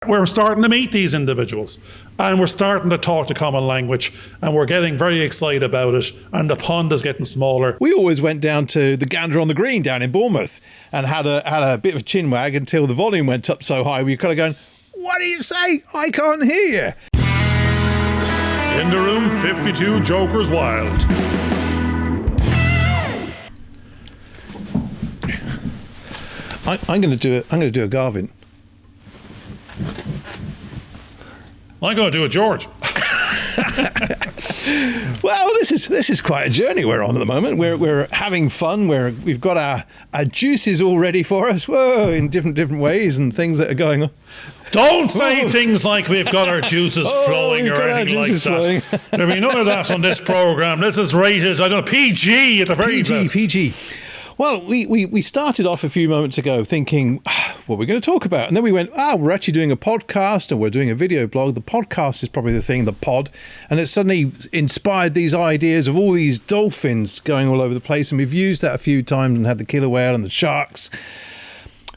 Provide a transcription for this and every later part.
We're starting to meet these individuals and we're starting to talk the common language and we're getting very excited about it, and the pond is getting smaller. We always went down to the Gander on the Green down in Bournemouth and had a bit of a chin wag until the volume went up so high we were kind of going, what do you say? I can't hear you. In the room, 52 Jokers Wild. I'm going to do a Garvin. I'm going to do a George. Well, this is quite a journey we're on at the moment. We're having fun. We've got our juices all ready for us. Whoa, in different ways and things that are going on. Don't say things like we've got our juices flowing or anything like that. There'll be none of that on this program. This is rated, I don't know, PG at the very best. PG. Well, we started off a few moments ago thinking, what we're going to talk about. And then we went, we're actually doing a podcast and we're doing a video blog. The podcast is probably the thing, the pod. And it suddenly inspired these ideas of all these dolphins going all over the place. And we've used that a few times and had the killer whale and the sharks.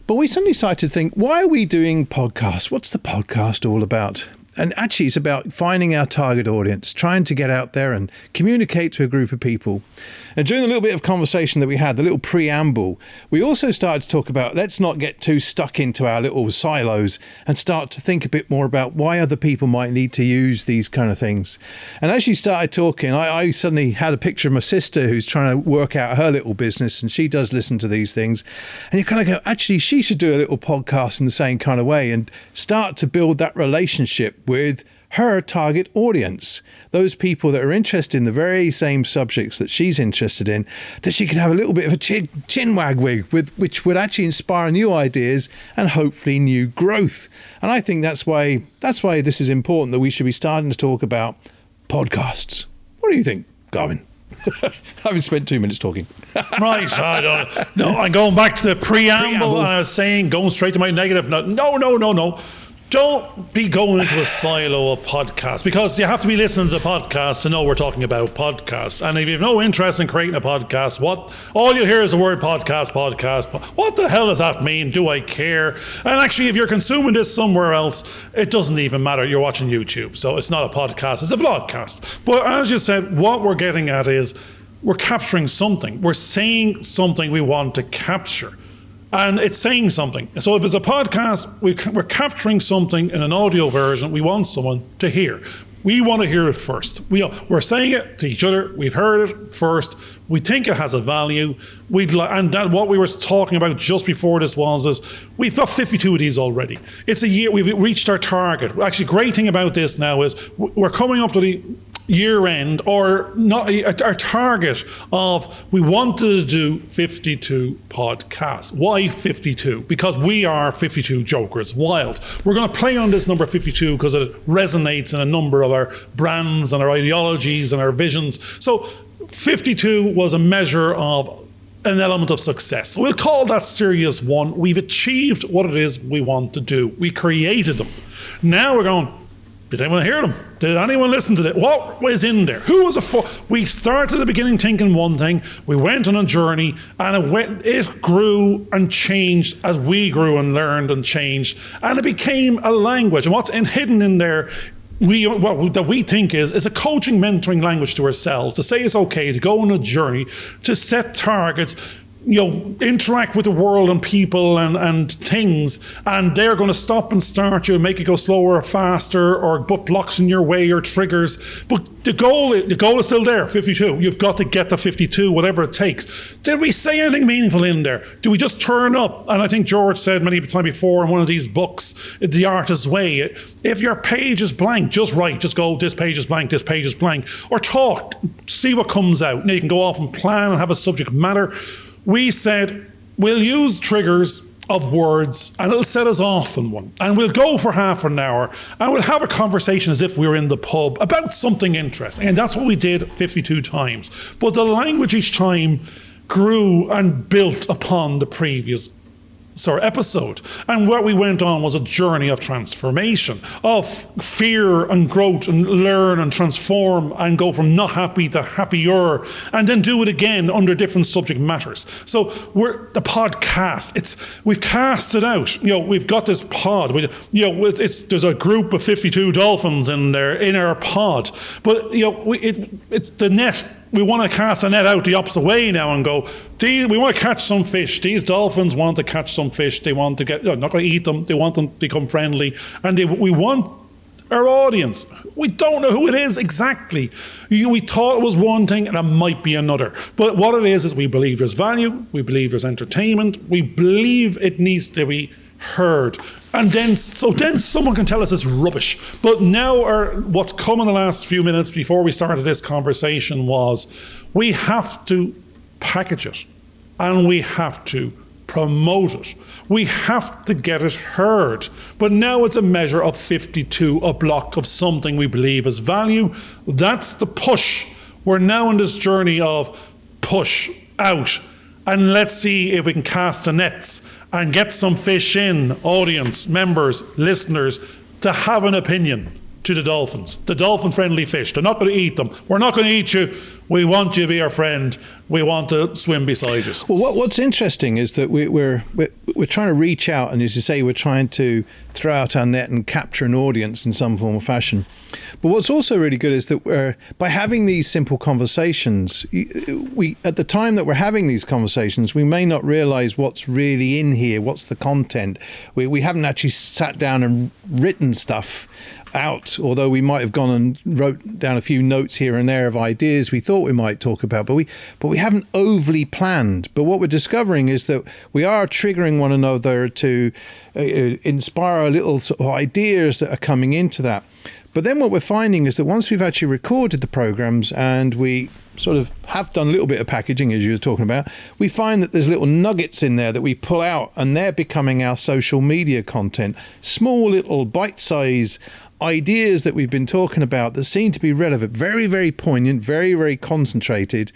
But we suddenly started to think, why are we doing podcasts? What's the podcast all about? And actually, it's about finding our target audience, trying to get out there and communicate to a group of people. And during the little bit of conversation that we had, the little preamble, we also started to talk about, let's not get too stuck into our little silos and start to think a bit more about why other people might need to use these kind of things. And as she started talking, I suddenly had a picture of my sister who's trying to work out her little business, and she does listen to these things. And you kind of go, actually, she should do a little podcast in the same kind of way and start to build that relationship with her target audience, those people that are interested in the very same subjects that she's interested in, that she could have a little bit of a chin wag with, which would actually inspire new ideas and hopefully new growth. And I think that's why this is important, that we should be starting to talk about podcasts. What do you think, Garvin? I haven't spent 2 minutes talking. Right, I don't know. No, I'm going back to the preamble. And I was saying, going straight to my negative. No. Don't be going into a silo of podcasts, because you have to be listening to the podcast to know we're talking about podcasts. And if you have no interest in creating a podcast, all you hear is the word podcast. What the hell does that mean? Do I care? And actually, if you're consuming this somewhere else, it doesn't even matter. You're watching YouTube, so it's not a podcast, it's a vlogcast. But as you said, what we're getting at is we're capturing something. We're saying something we want to capture. And it's saying something. So if it's a podcast, we're capturing something in an audio version we want someone to hear. We want to hear it first. We're saying it to each other. We've heard it first. We think it has a value. What we were talking about just before this is we've got 52 of these already. It's a year. We've reached our target. Actually, great thing about this now is we're coming up to the year end, or not, our target of, we wanted to do 52 podcasts. Why 52? Because we are 52 Jokers Wild. We're going to play on this number 52 because it resonates in a number of our brands and our ideologies and our visions. So 52 was a measure of an element of success. So we'll call that Series 1. We've achieved what it is we want to do. We created them. Now we're going, did anyone hear them? Did anyone listen to that? What was in there? Who was we started at the beginning thinking one thing, we went on a journey, and it grew and changed as we grew and learned and changed, and it became a language. And what's hidden in there, that we think is a coaching, mentoring language to ourselves, to say it's okay to go on a journey, to set targets, interact with the world and people and things, and they're going to stop and start you and make you go slower or faster, or put blocks in your way or triggers. But the goal is still there, 52. You've got to get to 52, whatever it takes. Did we say anything meaningful in there? Do we just turn up? And I think George said many times before in one of these books, The Artist's Way, if your page is blank, just write. Just go, this page is blank, this page is blank. Or talk, see what comes out. Now you can go off and plan and have a subject matter. We said, we'll use triggers of words and it'll set us off on one. And we'll go for half an hour and we'll have a conversation as if we were in the pub about something interesting. And that's what we did 52 times. But the language each time grew and built upon the previous episode. And what we went on was a journey of transformation, of fear and growth, and learn and transform and go from not happy to happier, and then do it again under different subject matters. So the podcast, we've cast it out. We've got this pod. There's a group of 52 dolphins in our pod, but it's the net. We want to cast a net out the opposite way now and go, we want to catch some fish. These dolphins want to catch some fish. They want to not going to eat them. They want them to become friendly. And we want our audience. We don't know who it is exactly. We thought it was one thing and it might be another. But what it is we believe there's value. We believe there's entertainment. We believe it needs to be heard. And then someone can tell us it's rubbish. But now what's come in the last few minutes before we started this conversation was we have to package it and we have to promote it. We have to get it heard. But now it's a measure of 52, a block of something we believe is value. That's the push. We're now on this journey of push out. And let's see if we can cast the nets and get some fish in, audience, members, listeners, to have an opinion to the dolphins, the dolphin-friendly fish. They're not going to eat them. We're not going to eat you. We want you to be our friend. We want to swim beside us. Well, what's interesting is that we're trying to reach out, and as you say, we're trying to throw out our net and capture an audience in some form or fashion. But what's also really good is that by having these simple conversations, we at the time that we're having these conversations, we may not realize what's really in here, what's the content. We haven't actually sat down and written stuff out, although we might have gone and wrote down a few notes here and there of ideas we thought we might talk about, but we haven't overly planned. But what we're discovering is that we are triggering one another to inspire little sort of ideas that are coming into that. But then what we're finding is that once we've actually recorded the programs and we sort of have done a little bit of packaging, as you were talking about, we find that there's little nuggets in there that we pull out, and they're becoming our social media content. Small little bite-sized ideas that we've been talking about that seem to be relevant, very, very poignant, very, very concentrated,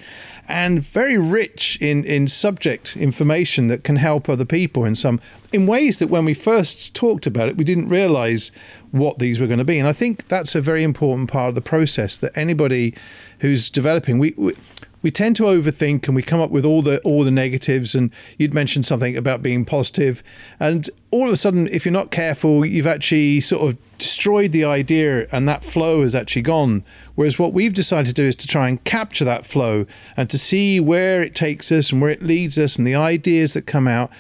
and very rich in subject information that can help other people in ways that when we first talked about it, we didn't realize what these were going to be. And I think that's a very important part of the process, that anybody who's developing, we tend to overthink and we come up with all the negatives. And you'd mentioned something about being positive, and all of a sudden, if you're not careful, you've actually sort of destroyed the idea and that flow has actually gone. Whereas what we've decided to do is to try and capture that flow and to see where it takes us and where it leads us and the ideas that come out.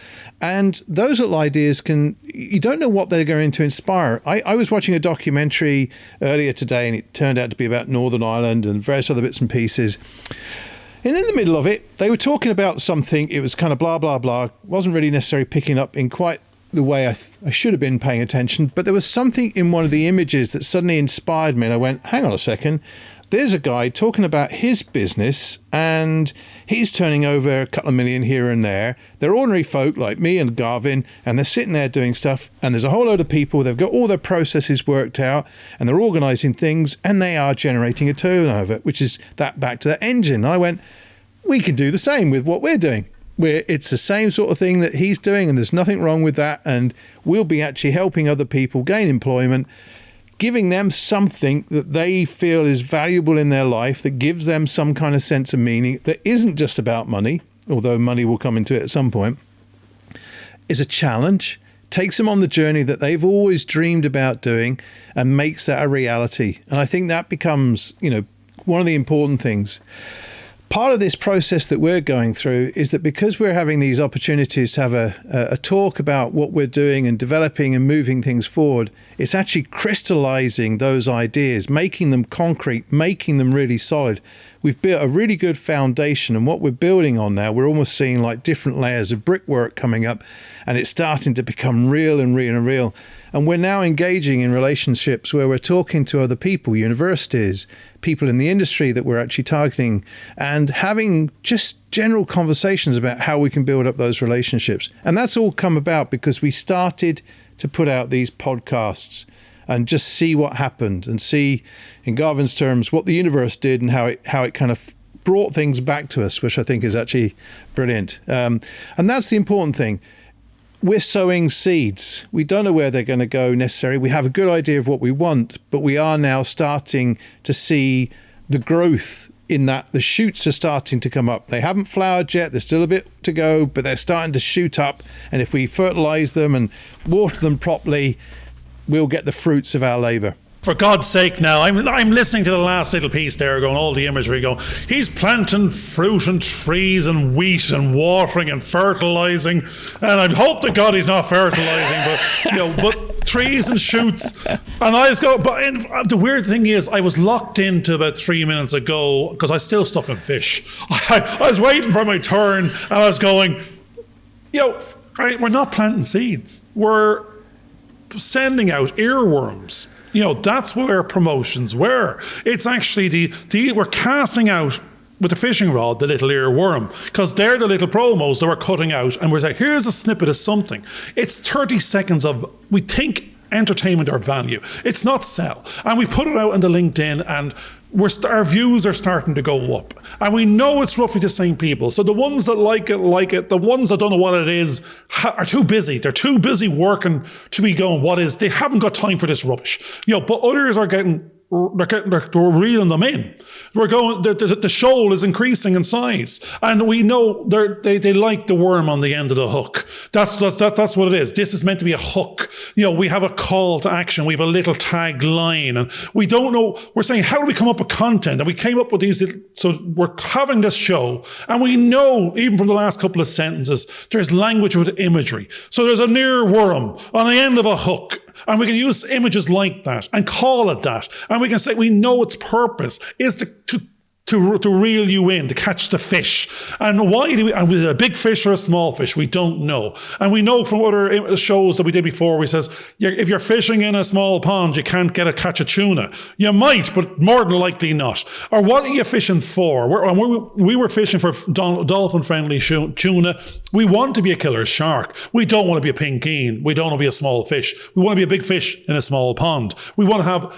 And those little ideas you don't know what they're going to inspire. I was watching a documentary earlier today, and it turned out to be about Northern Ireland and various other bits and pieces. And in the middle of it, they were talking about something. It was kind of blah, blah, blah. Wasn't really necessarily picking up in quite the way I should have been paying attention. But there was something in one of the images that suddenly inspired me. And I went, hang on a second. There's a guy talking about his business, and he's turning over a couple of million here and there. They're ordinary folk like me and Garvin, and they're sitting there doing stuff. And there's a whole load of people. They've got all their processes worked out, and they're organizing things, and they are generating a turnover, which is that back to that engine. And I went, we can do the same with what we're doing. It's the same sort of thing that he's doing, and there's nothing wrong with that. And we'll be actually helping other people gain employment, giving them something that they feel is valuable in their life, that gives them some kind of sense of meaning, that isn't just about money, although money will come into it at some point, is a challenge, takes them on the journey that they've always dreamed about doing, and makes that a reality. And I think that becomes, one of the important things. Part of this process that we're going through is that because we're having these opportunities to have a talk about what we're doing and developing and moving things forward, it's actually crystallizing those ideas, making them concrete, making them really solid. We've built a really good foundation, and what we're building on now, we're almost seeing like different layers of brickwork coming up, and it's starting to become real and real and real. And we're now engaging in relationships where we're talking to other people, universities, people in the industry that we're actually targeting, and having just general conversations about how we can build up those relationships. And that's all come about because we started to put out these podcasts and just see what happened, and see, in Garvin's terms, what the universe did and how it kind of brought things back to us, which I think is actually brilliant. And that's the important thing. we're sowing seeds. We don't know where they're going to go necessarily. We have a good idea of what we want, but we are now starting to see the growth in that. The shoots are starting to come up. They haven't flowered yet. There's still a bit to go, but they're starting to shoot up. And if we fertilize them and water them properly, we'll get the fruits of our labor. For God's sake now, I'm listening to the last little piece there, going all the imagery, going, he's planting fruit and trees and wheat and watering and fertilizing, and I hope to God he's not fertilizing, but trees and shoots. And I just go, the weird thing is, I was locked into about 3 minutes ago because I was still stuck on fish. I was waiting for my turn, and I was going, we're not planting seeds. We're sending out earworms. That's where promotions were. It's actually we're casting out with the fishing rod the little earworm, because they're the little promos that we're cutting out, and we're saying, here's a snippet of something. It's 30 seconds of, we think, entertainment or value. It's not sell. And we put it out in the LinkedIn, and our views are starting to go up. And we know it's roughly the same people. So the ones that like it. The ones that don't know what it is are too busy. They're too busy working to be going, what is? They haven't got time for this rubbish. But others are getting, we're reeling them in. We're going, the shoal is increasing in size, and we know they like the worm on the end of the hook. That's what it is. This is meant to be a hook. We have a call to action. We have a little tagline, and we don't know. We're saying, how do we come up with content? And we came up with these. So we're having this show, and we know even from the last couple of sentences, there's language with imagery. So there's a near worm on the end of a hook. And we can use images like that and call it that. And we can say, we know its purpose is to reel you in, to catch the fish. And why do we, and with a big fish or a small fish, we don't know. And we know from other shows that we did before, we says, if you're fishing in a small pond, you can't catch a tuna. You might, but more than likely not. Or what are you fishing for? We were fishing for dolphin-friendly tuna. We want to be a killer shark. We don't want to be a pinkeen. We don't want to be a small fish. We want to be a big fish in a small pond. We want to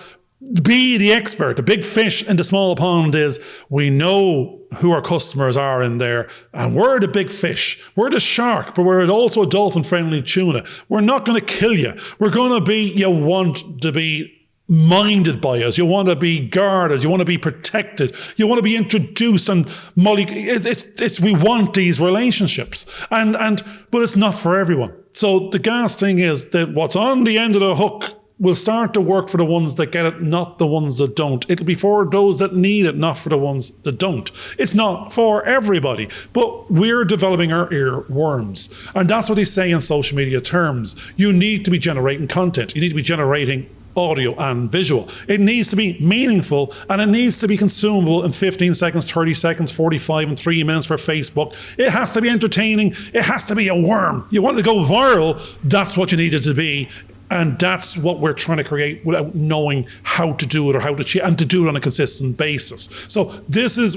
be the expert. The big fish in the small pond is, we know who our customers are in there, and we're the big fish. We're the shark, but we're also a dolphin-friendly tuna. We're not going to kill you. We're going to be, you want to be minded by us. You want to be guarded. You want to be protected. You want to be introduced, and we want these relationships, but it's not for everyone. So the gas thing is that what's on the end of the hook will start to work for the ones that get it, not the ones that don't. It'll be for those that need it, not for the ones that don't. It's not for everybody, but we're developing our earworms. And that's what they say in social media terms. You need to be generating content. You need to be generating audio and visual. It needs to be meaningful, and it needs to be consumable in 15 seconds, 30 seconds, 45 and 3 minutes for Facebook. It has to be entertaining. It has to be a worm. You want to go viral, that's what you need it to be. And that's what we're trying to create without knowing how to do it or how to achieve, and to do it on a consistent basis. So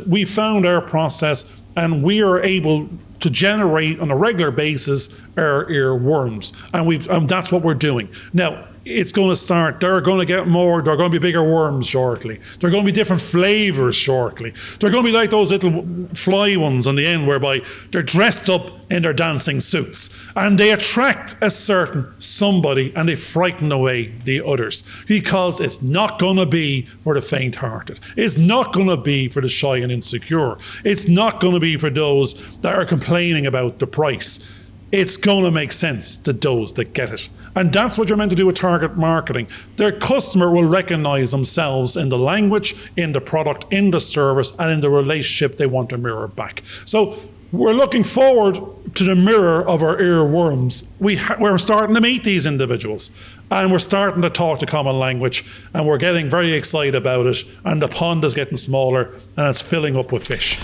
we found our process, and we are able to generate on a regular basis our earworms. And that's what we're doing. Now, it's going to start. They're going to get more. They're going to be bigger worms shortly. They're going to be different flavors shortly. They're going to be like those little fly ones on the end, whereby they're dressed up in their dancing suits, and they attract a certain somebody, and they frighten away the others, because it's not going to be for the faint-hearted. It's not going to be for the shy and insecure. It's not going to be for those that are complaining about the price. It's going to make sense to those that get it. And that's what you're meant to do with target marketing. Their customer will recognize themselves in the language, in the product, in the service, and in the relationship they want to mirror back. So we're looking forward to the mirror of our earworms. We're starting to meet these individuals, and we're starting to talk the common language, and we're getting very excited about it, and the pond is getting smaller, and it's filling up with fish.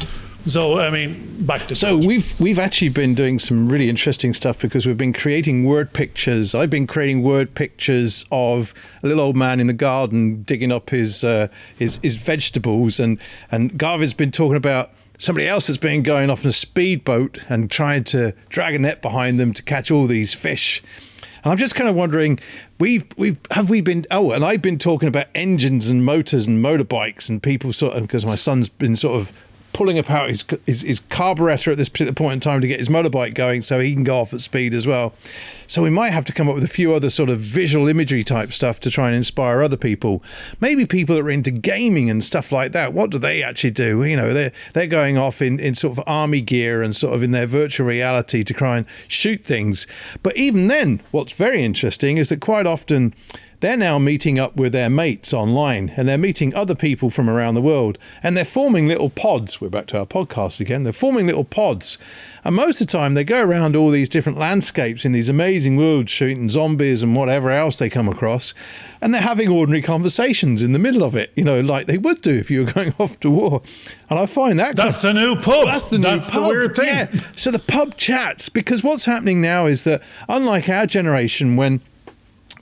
So, back to So we've actually been doing some really interesting stuff, because we've been creating word pictures. I've been creating word pictures of a little old man in the garden digging up his vegetables, and Garvin's been talking about somebody else that's been going off in a speedboat and trying to drag a net behind them to catch all these fish. And I'm just kind of wondering, and I've been talking about engines and motors and motorbikes, and people because my son's been sort of pulling apart his carburetor at this particular point in time to get his motorbike going so he can go off at speed as well. So we might have to come up with a few other sort of visual imagery type stuff to try and inspire other people. Maybe people that are into gaming and stuff like that. What do they actually do? You know, they're going off in sort of army gear and sort of in their virtual reality to try and shoot things. But even then, what's very interesting is that quite often they're now meeting up with their mates online, and they're meeting other people from around the world, and they're forming little pods. We're back to our podcast again. They're forming little pods. And most of the time they go around all these different landscapes in these amazing worlds, shooting zombies and whatever else they come across. And they're having ordinary conversations in the middle of it, you know, like they would do if you were going off to war. And I find that... That's the new pub. That's the new pub. The weird thing. Yeah. So the pub chats, because what's happening now is that, unlike our generation, when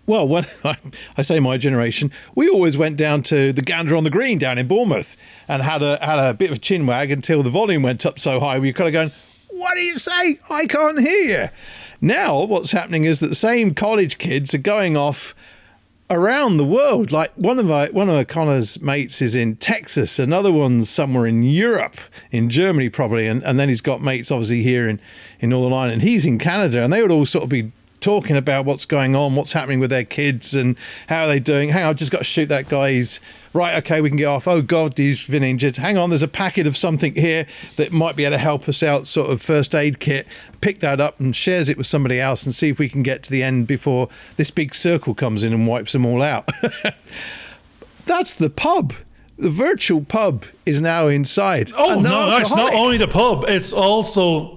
I say my generation, we always went down to the Gander on the Green down in Bournemouth and had a bit of a chin wag until the volume went up so high we were kind of going, what do you say? I can't hear you. Now what's happening is that the same college kids are going off around the world. Like one of Connor's mates is in Texas, another one's somewhere in Europe, in Germany probably, and then he's got mates obviously here in Northern Ireland, and he's in Canada, and they would all sort of be talking about what's going on, what's happening with their kids and how are they doing. Hang on, I've just got to shoot that guy. He's right, okay, we can get off. Oh God, he's been injured. Hang on, there's a packet of something here that might be able to help us out, sort of first aid kit. Pick that up and shares it with somebody else and see if we can get to the end before this big circle comes in and wipes them all out. That's the pub. The virtual pub is now inside. Oh no, it's not only the pub, it's also...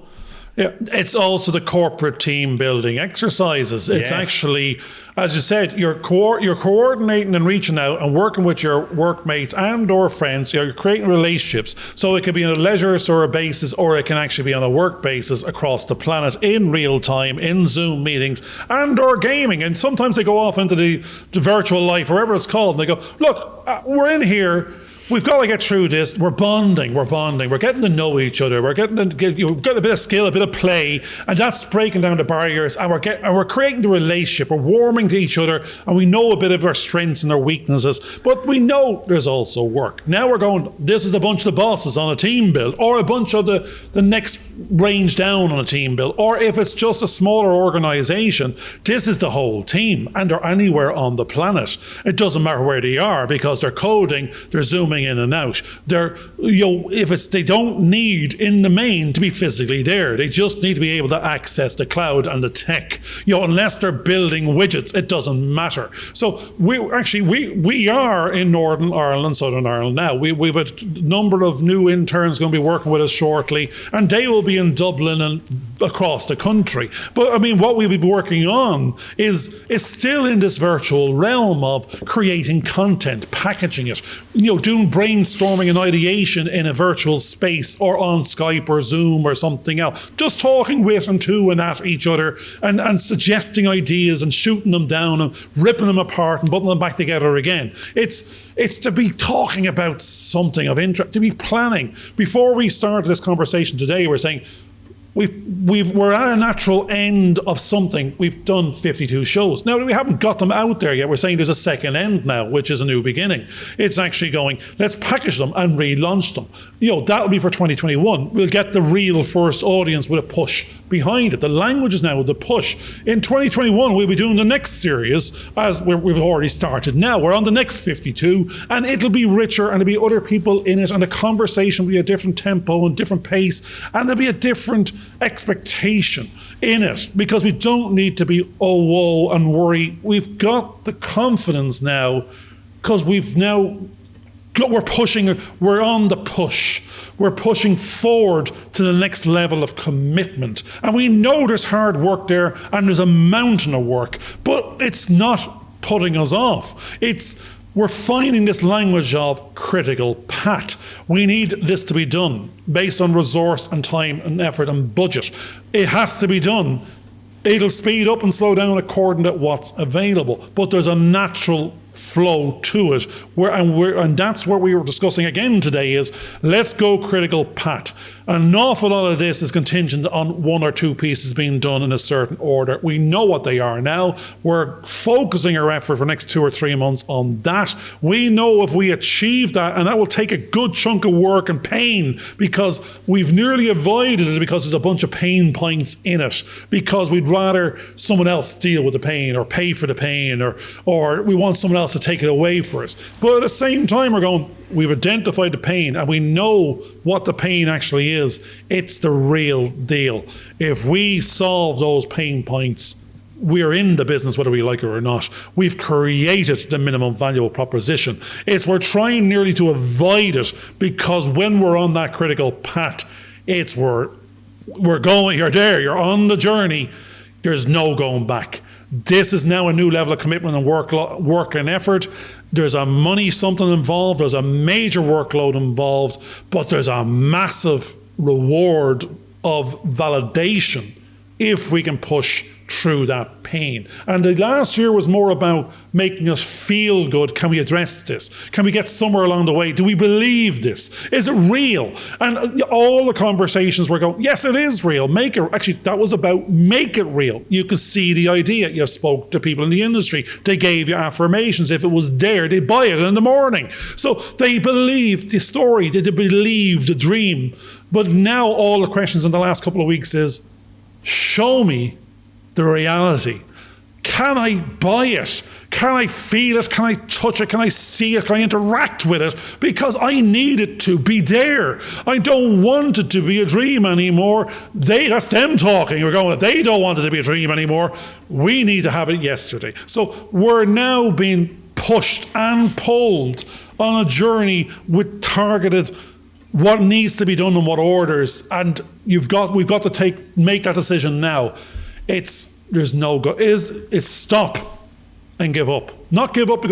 Yeah, it's also the corporate team building exercises. It's actually, as you said, you're coordinating and reaching out and working with your workmates and or friends. You're creating relationships. So it could be on a leisure sort of basis, or it can actually be on a work basis across the planet in real time, in Zoom meetings and or gaming. And sometimes they go off into the virtual life, wherever it's called, and they go, look, we're in here. We've got to get through this. We're bonding. We're getting to know each other. We're getting a bit of skill, a bit of play, and that's breaking down the barriers. And we're creating the relationship. We're warming to each other, and we know a bit of our strengths and our weaknesses. But we know there's also work. Now we're going. This is a bunch of the bosses on a team build, or a bunch of the next range down on a team build, or if it's just a smaller organisation, this is the whole team, and they're anywhere on the planet. It doesn't matter where they are because they're coding, they're zooming in and out. They're, they don't need in the main to be physically there. They just need to be able to access the cloud and the tech. Unless they're building widgets, it doesn't matter. So we are in Northern Ireland, Southern Ireland now. We've a number of new interns going to be working with us shortly, and they will be in Dublin and across the country. But I mean, what we'll be working on is still in this virtual realm of creating content, packaging it, doing brainstorming and ideation in a virtual space or on Skype or Zoom or something else. Just talking with and to and at each other and suggesting ideas and shooting them down and ripping them apart and putting them back together again. It's to be talking about something of interest, to be planning. Before we started this conversation today, we're saying, we're at a natural end of something. We've done 52 shows. Now, we haven't got them out there yet. We're saying there's a second end now, which is a new beginning. It's actually going, let's package them and relaunch them. That'll be for 2021. We'll get the real first audience with a push behind it. The language is now the push. In 2021, we'll be doing the next series, as we've already started now. We're on the next 52, and it'll be richer, and there'll be other people in it, and the conversation will be a different tempo and different pace, and there'll be a different expectation in it, because we don't need to be whoa and worry. We've got the confidence now because we're on the push. We're pushing forward to the next level of commitment. And we know there's hard work there and there's a mountain of work, but it's not putting us off. We're finding this language of critical pat. We need this to be done based on resource and time and effort and budget. It has to be done. It'll speed up and slow down according to what's available. But there's a natural flow to it. And that's what we were discussing again today is let's go critical pat. An awful lot of this is contingent on one or two pieces being done in a certain order. We know what they are now. We're focusing our effort for the next 2 or 3 months on that. We know if we achieve that, and that will take a good chunk of work and pain, because we've nearly avoided it because there's a bunch of pain points in it, because we'd rather someone else deal with the pain or pay for the pain, or we want someone else to take it away for us. But at the same time, we've identified the pain and we know what the pain actually is. It's the real deal. If we solve those pain points, we're in the business whether we like it or not. We've created the minimum valuable proposition. We're trying nearly to avoid it, because when we're on that critical path, we're going, you're there, you're on the journey, there's no going back. This is now a new level of commitment and work and effort. There's a money something involved, there's a major workload involved, but there's a massive reward of validation if we can push through that pain. And the last year was more about making us feel good. Can we address this? Can we get somewhere along the way? Do we believe this? Is it real? And all the conversations were going, yes, it is real. That was about make it real. You could see the idea. You spoke to people in the industry. They gave you affirmations. If it was there, they'd buy it in the morning. So they believed the story. They believed the dream. But now all the questions in the last couple of weeks is, show me the reality. Can I buy it? Can I feel it? Can I touch it? Can I see it? Can I interact with it? Because I need it to be there. I don't want it to be a dream anymore. That's them talking. We're going, they don't want it to be a dream anymore. We need to have it yesterday. So we're now being pushed and pulled on a journey with targeted what needs to be done and what orders, and we've got to make that decision now. It's stop and give up. Not give up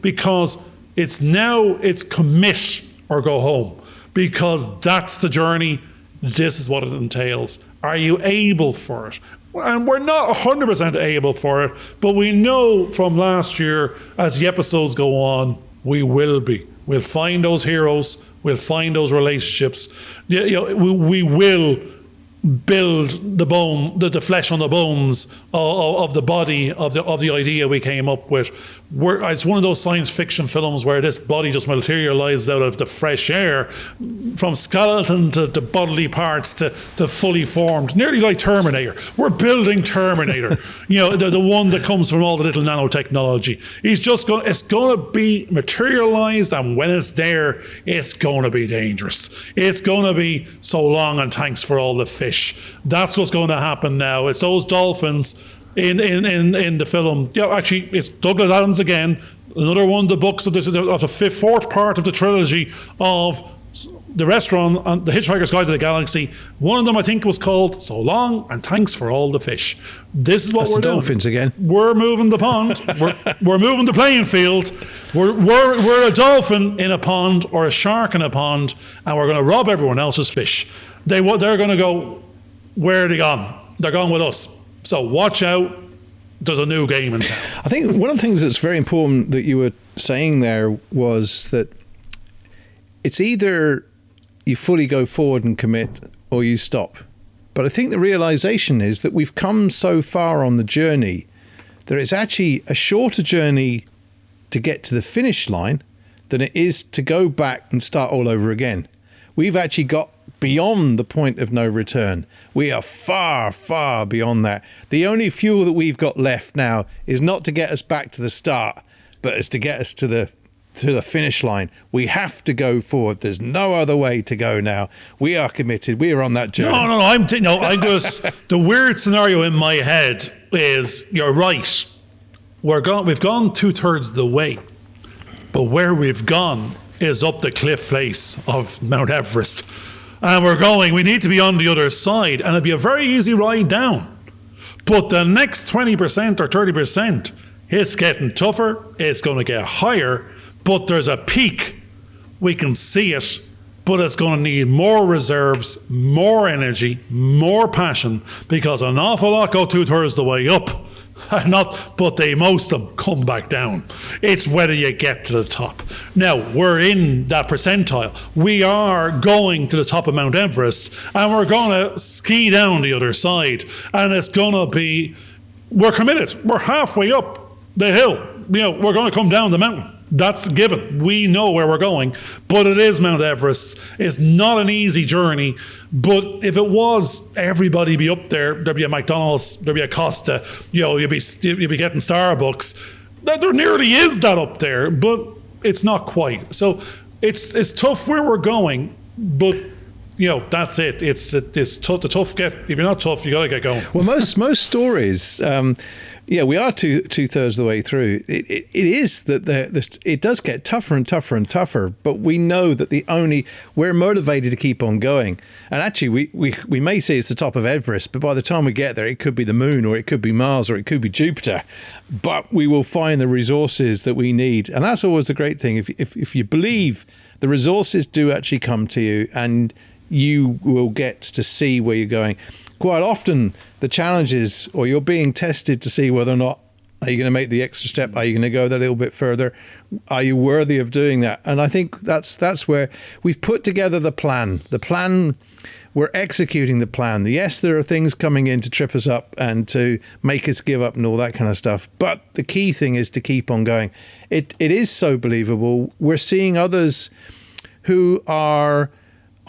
because it's commit or go home, because that's the journey. This is what it entails. Are you able for it? And we're not 100% able for it, but we know from last year, as the episodes go on, we will be. We'll find those heroes. We'll find those relationships. We will build the flesh on the bones of the body of the idea we came up with. It's one of those science fiction films where this body just materializes out of the fresh air, from skeleton to bodily parts to fully formed, nearly like Terminator. We're building Terminator. The one that comes from all the little nanotechnology. It's going to be materialized, and when it's there, it's going to be dangerous. It's going to be so long and thanks for all the fish. That's what's going to happen now. It's those dolphins in the film. Actually, it's Douglas Adams again. Another one of the books of the fourth part of the trilogy of the restaurant and The Hitchhiker's Guide to the Galaxy. One of them, I think, was called So Long and Thanks for All the Fish. This is what we're doing. Dolphins again. We're moving the pond. We're moving the playing field. We're a dolphin in a pond or a shark in a pond, and we're going to rob everyone else's fish. They're going to go, where are they gone? They're gone with us. So watch out. There's a new game in town. I think one of the things that's very important that you were saying there was that it's either you fully go forward and commit or you stop. But I think the realization is that we've come so far on the journey that it's actually a shorter journey to get to the finish line than it is to go back and start all over again. We've actually got beyond the point of no return. We are far, far beyond that. The only fuel that we've got left now is not to get us back to the start, but is to get us to the finish line. We have to go forward. There's no other way to go now. We are committed. We are on that journey. No. I'm just the weird scenario in my head is you're right. We've gone 2/3 of the way, but where we've gone is up the cliff face of Mount Everest. And we need to be on the other side, and it'd be a very easy ride down. But the next 20% or 30%, it's getting tougher, it's going to get higher, but there's a peak. We can see it, but it's going to need more reserves, more energy, more passion, because an awful lot go 2/3 the way up. Most of them come back down. It's whether you get to the top. Now, we're in that percentile. We are going to the top of Mount Everest, and we're going to ski down the other side. And it's going to be, we're committed. We're halfway up the hill. We're going to come down the mountain. That's a given. We know where we're going, but it is Mount Everest. It's not an easy journey, but if it was, everybody be up there. There'd be a McDonald's, there'd be a Costa, you'd be getting Starbucks. There nearly is that up there, but it's not quite. So it's tough where we're going, but that's it. It's tough. The tough get. If you're not tough, you got to get going. Well, most stories. We are two-thirds of the way through. It is that it does get tougher and tougher and tougher, but we know that we're motivated to keep on going. And actually, we may say it's the top of Everest, but by the time we get there, it could be the moon, or it could be Mars, or it could be Jupiter. But we will find the resources that we need. And that's always the great thing. If you believe, the resources do actually come to you, and you will get to see where you're going. Quite often, the challenge is, or you're being tested to see whether or not, are you going to make the extra step? Are you going to go that little bit further? Are you worthy of doing that? And I think that's where we've put together the plan. The plan, we're executing the plan. Yes, there are things coming in to trip us up and to make us give up and all that kind of stuff. But the key thing is to keep on going. It is so believable. We're seeing others who are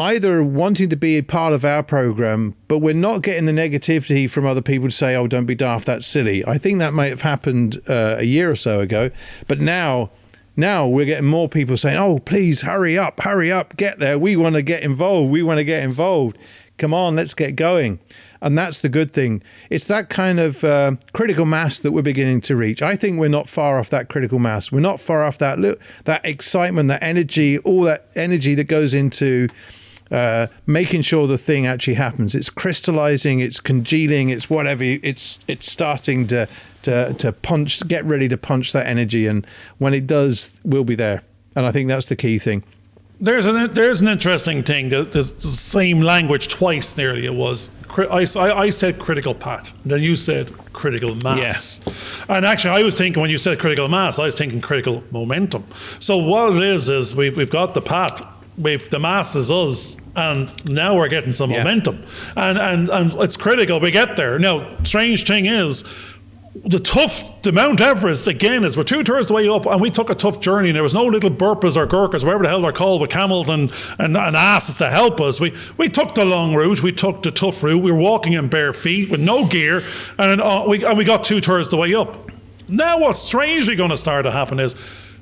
either wanting to be a part of our program, but we're not getting the negativity from other people to say, oh, don't be daft, that's silly. I think that might have happened a year or so ago, but now we're getting more people saying, oh, please hurry up, get there. We want to get involved. Come on, let's get going. And that's the good thing. It's that kind of critical mass that we're beginning to reach. I think we're not far off that critical mass. We're not far off that excitement, that energy, all that energy that goes into making sure the thing actually happens. It's crystallizing, it's congealing, it's whatever. It's starting to punch, get ready to punch that energy, and when it does, we'll be there. And I think that's the key thing. There's an interesting thing. The same language twice nearly. It was I said critical path, then you said critical mass. Yeah. And actually, I was thinking when you said critical mass, I was thinking critical momentum. So what it is we've got the path. The mass is us, and now we're getting some momentum, and it's critical we get there. Now, strange thing is, the Mount Everest again is we're 2/3 the way up, and we took a tough journey. And there was no little Burpas or Gurkhas, whatever the hell they're called, with camels and asses to help us. We took the long route, we took the tough route. We were walking in bare feet with no gear, and we got 2/3 the way up. Now, what's strangely going to start to happen is,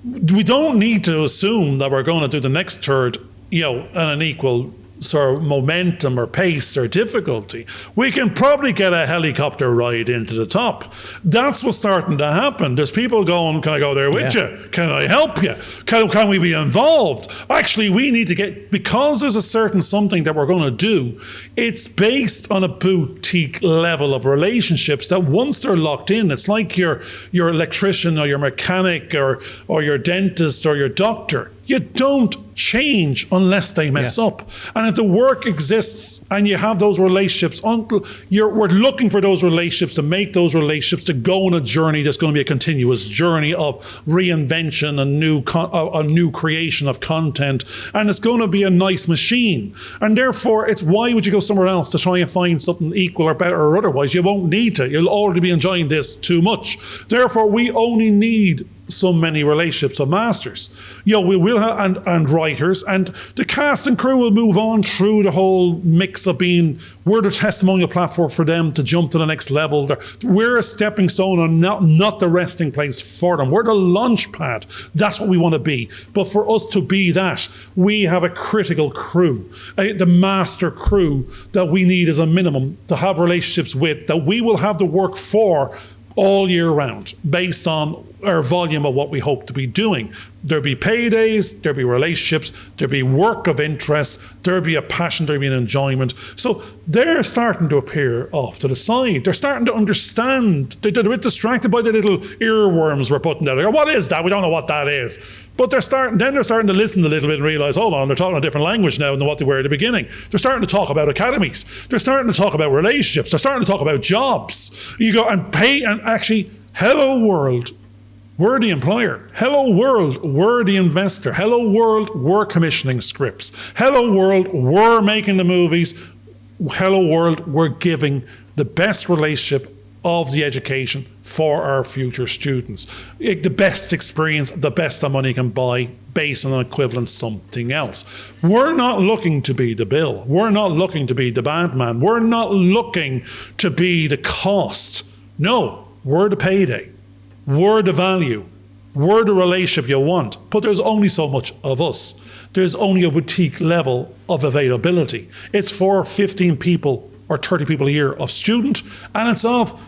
we don't need to assume that we're going to do the next third, at an equal sort of momentum or pace or difficulty. We can probably get a helicopter ride into the top. That's what's starting to happen. There's people going, can I go there with you? Can I help you? Can we be involved? Actually, we need to because there's a certain something that we're going to do, it's based on a boutique level of relationships that once they're locked in, it's like your electrician or your mechanic or your dentist or your doctor. You don't change unless they mess up. And if the work exists and you have those relationships, we're looking for those relationships to make those relationships to go on a journey that's going to be a continuous journey of reinvention and a new creation of content. And it's going to be a nice machine. And therefore, it's why would you go somewhere else to try and find something equal or better or otherwise? You won't need to. You'll already be enjoying this too much. Therefore, we only need so many relationships of masters. We will have, and writers, and the cast and crew will move on through the whole mix of being, we're the testimonial platform for them to jump to the next level. We're a stepping stone and not the resting place for them. We're the launch pad. That's what we want to be. But for us to be that, we have a critical crew, the master crew that we need as a minimum to have relationships with, that we will have to work for all year round, based on our volume of what we hope to be doing. There'll be paydays, there'll be relationships, there'll be work of interest, there'll be a passion, there'll be an enjoyment. So they're starting to appear off to the side. They're starting to understand. They're a bit distracted by the little earworms we're putting there. They go, what is that? We don't know what that is. But they're starting to listen a little bit and realise, hold on, they're talking a different language now than what they were at the beginning. They're starting to talk about academies. They're starting to talk about relationships. They're starting to talk about jobs. You go and pay, and actually, hello world, we're the employer. Hello world, we're the investor. Hello world, we're commissioning scripts. Hello world, we're making the movies. Hello world, we're giving the best relationship of the education for our future students. The best experience, the best that money can buy based on an equivalent something else. We're not looking to be the bill. We're not looking to be the bad man. We're not looking to be the cost. No, we're the payday. We're the value. We're the relationship you want. But there's only so much of us. There's only a boutique level of availability. It's for 15 people or 30 people a year of student, and it's of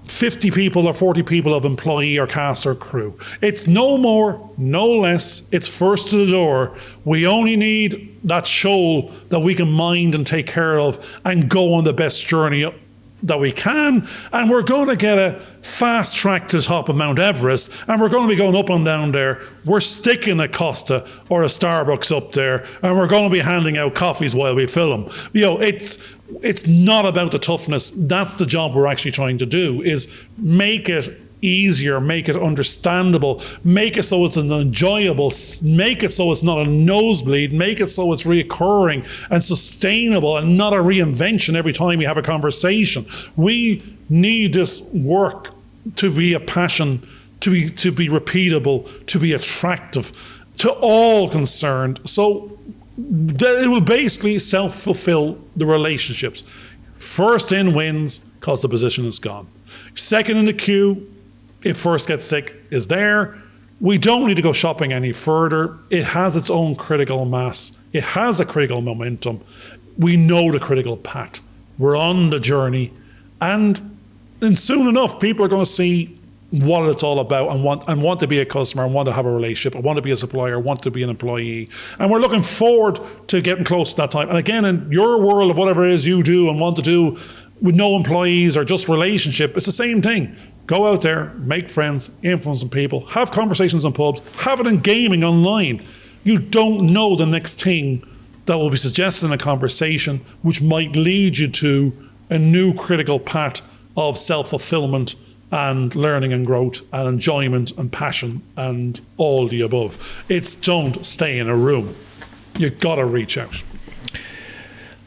50 people or 40 people of employee or cast or crew. It's no more, no less. It's first to the door. We only need that shoal that we can mind and take care of and go on the best journey that we can, and we're going to get a fast track to the top of Mount Everest, and we're going to be going up and down there. We're sticking a Costa or a Starbucks up there, and we're going to be handing out coffees while we film. It's not about the toughness. That's the job we're actually trying to do, is make it easier, make it understandable, make it so it's an enjoyable, make it so it's not a nosebleed, make it so it's reoccurring and sustainable and not a reinvention every time we have a conversation. We need this work to be a passion, to be repeatable, to be attractive to all concerned. So it will basically self-fulfill the relationships. First in wins because the position is gone. Second in the queue, if first gets sick, is there. We don't need to go shopping any further. It has its own critical mass. It has a critical momentum. We know the critical path. We're on the journey. And soon enough, people are going to see what it's all about and want to be a customer and want to have a relationship, and want to be a supplier, want to be an employee. And we're looking forward to getting close to that time. And again, in your world of whatever it is you do and want to do with no employees or just relationship, it's the same thing. Go out there, make friends, influence some people, have conversations in pubs, have it in gaming online. You don't know the next thing that will be suggested in a conversation which might lead you to a new critical path of self-fulfillment and learning and growth and enjoyment and passion and all the above. It's don't stay in a room. You've got to reach out.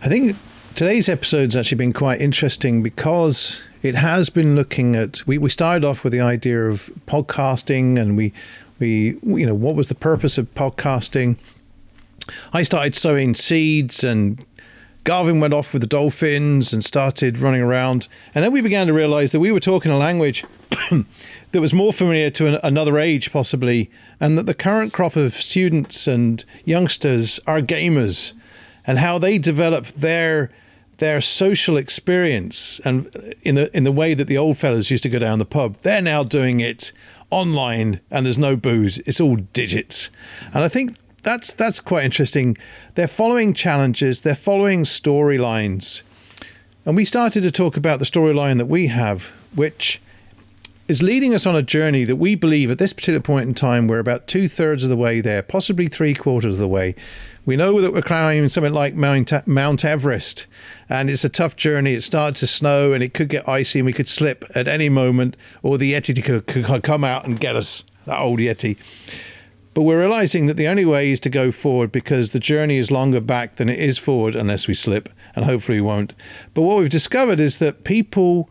I think today's episode's actually been quite interesting because it has been looking at, we started off with the idea of podcasting, and we what was the purpose of podcasting. I started sowing seeds, and Garvin went off with the dolphins and started running around. And then we began to realize that we were talking a language that was more familiar to another age possibly, and that the current crop of students and youngsters are gamers, and how they develop their social experience, and in the way that the old fellas used to go down the pub, they're now doing it online, and there's no booze, it's all digits. And I think that's quite interesting. They're following challenges, they're following storylines. And we started to talk about the storyline that we have, which is leading us on a journey that we believe at this particular point in time we're about 2/3 of the way there, possibly 3/4 of the way. We know that we're climbing something like Mount Everest, and it's a tough journey. It started to snow, and it could get icy, and we could slip at any moment, or the Yeti could come out and get us, that old Yeti. But we're realizing that the only way is to go forward, because the journey is longer back than it is forward, unless we slip, and hopefully we won't. But what we've discovered is that people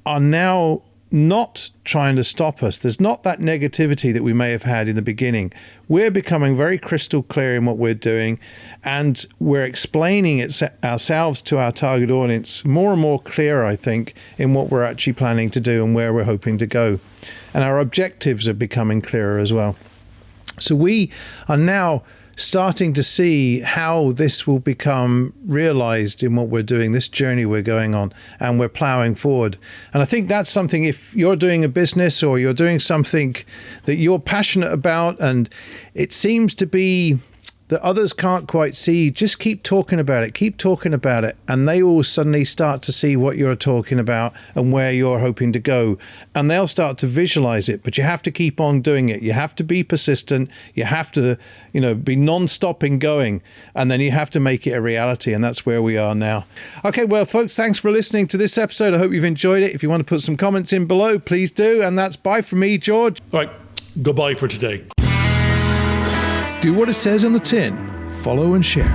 are now not trying to stop us. There's not that negativity that we may have had in the beginning. We're becoming very crystal clear in what we're doing, and we're explaining it ourselves to our target audience more and more clear, I think, in what we're actually planning to do and where we're hoping to go. And our objectives are becoming clearer as well. So we are now starting to see how this will become realized in what we're doing, this journey we're going on, and we're plowing forward. And I think that's something, if you're doing a business or you're doing something that you're passionate about and it seems to be that others can't quite see, just keep talking about it, and they will suddenly start to see what you're talking about and where you're hoping to go, and they'll start to visualize it. But you have to keep on doing it. You have to be persistent. You have to, be non-stop in going, and then you have to make it a reality, and that's where we are now. Okay, well, folks, thanks for listening to this episode. I hope you've enjoyed it. If you want to put some comments in below, please do, and that's bye from me, George. All right, goodbye for today. Do what it says on the tin, follow and share.